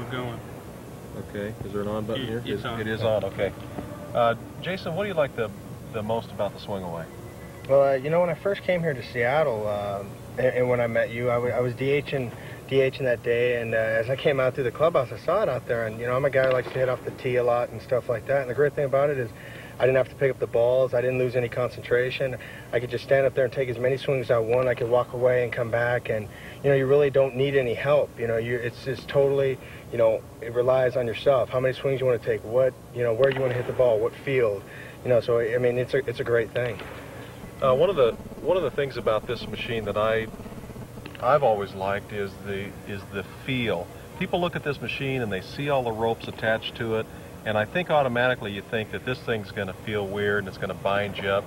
we're going. Okay. Is there an on button here? It's on. It is on. Okay. Jason, what do you like the most about the SwingAway? Well, you know, when I first came here to Seattle, and when I met you, I was DHing that day, and as I came out through the clubhouse, I saw it out there, and you know, I'm a guy who likes to hit off the tee a lot and stuff like that. And the great thing about it is, I didn't have to pick up the balls. I didn't lose any concentration. I could just stand up there and take as many swings as I want. I could walk away and come back, and you know, you really don't need any help. You know, it's just totally, you know, it relies on yourself. How many swings you want to take? What, you know, where you want to hit the ball? What field? You know, so I mean, it's a great thing. One of the things about this machine that I've always liked is the feel. People look at this machine and they see all the ropes attached to it, and I think automatically you think that this thing's going to feel weird and it's going to bind you up.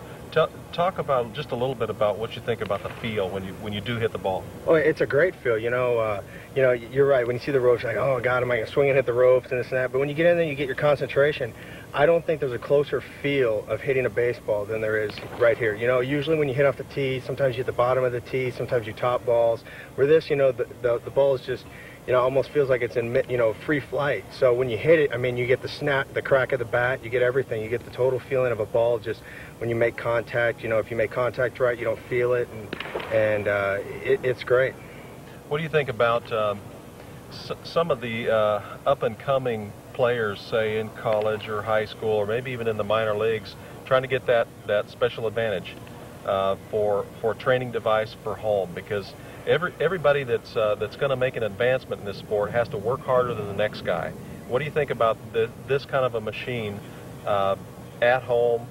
Talk about just a little bit about what you think about the feel when you do hit the ball. Oh, it's a great feel. You know, you're right. When you see the ropes, you're like, oh God, am I going to swing and hit the ropes and this and that? But when you get in there, you get your concentration. I don't think there's a closer feel of hitting a baseball than there is right here. You know, usually when you hit off the tee, sometimes you hit the bottom of the tee, sometimes you top balls. Where this, you know, the ball is just, you know, almost feels like it's in, you know, free flight. So when you hit it, I mean, you get the snap, the crack of the bat, you get everything. You get the total feeling of a ball just when you make contact. You know, if you make contact right, you don't feel it, and it's great. What do you think about some of the up-and-coming players, say in college or high school or maybe even in the minor leagues, trying to get that special advantage for a training device for home? Because everybody that's going to make an advancement in this sport has to work harder than the next guy. What do you think about this kind of a machine at home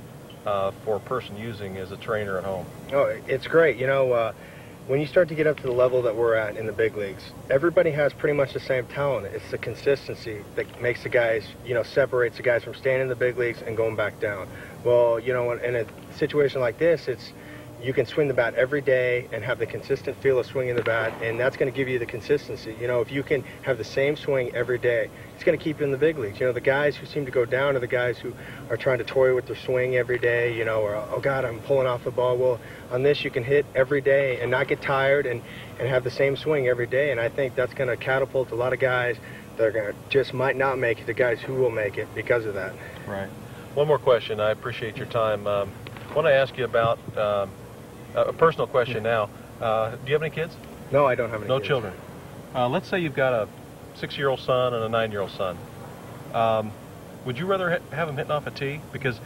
for a person using as a trainer at home? Oh, it's great. You know, when you start to get up to the level that we're at in the big leagues, everybody has pretty much the same talent. It's the consistency that makes the guys, you know, separates the guys from staying in the big leagues and going back down. Well, you know, in a situation like this, you can swing the bat every day and have the consistent feel of swinging the bat, and that's going to give you the consistency. You know, if you can have the same swing every day, it's going to keep you in the big leagues. You know, the guys who seem to go down are the guys who are trying to toy with their swing every day, you know, or, oh God, I'm pulling off the ball. Well, on this, you can hit every day and not get tired and have the same swing every day, and I think that's going to catapult a lot of guys that are going to just might not make it, the guys who will make it because of that. Right. One more question. I appreciate your time. I want to ask you about a personal question now. Do you have any kids? No, I don't have any kids. No kids. children. Let's say you've got a 6-year-old son and a 9-year-old son. Would you rather have them hitting off a tee? Because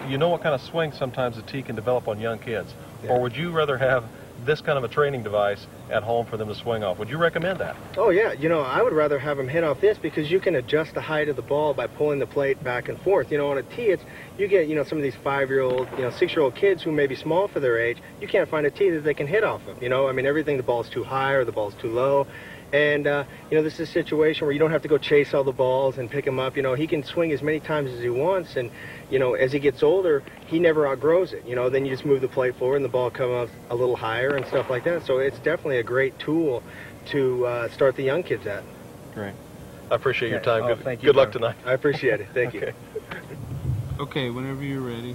you know what kind of swing sometimes a tee can develop on young kids. Yeah. Or would you rather have this kind of a training device at home for them to swing off? Would you recommend that? Oh yeah, you know, I would rather have them hit off this because you can adjust the height of the ball by pulling the plate back and forth. You know, on a tee, you get, you know, some of these 5-year-old, you know, 6-year-old kids who may be small for their age, you can't find a tee that they can hit off of. You know, I mean, everything, the ball's too high or the ball's too low. And, you know, this is a situation where you don't have to go chase all the balls and pick them up. You know, he can swing as many times as he wants, and, you know, as he gets older, he never outgrows it. You know, then you just move the plate forward and the ball comes up a little higher and stuff like that. So it's definitely a great tool to start the young kids at. Great. I appreciate your time. Oh, thank you, good luck tonight. I appreciate it. Thank you. Okay, whenever you're ready.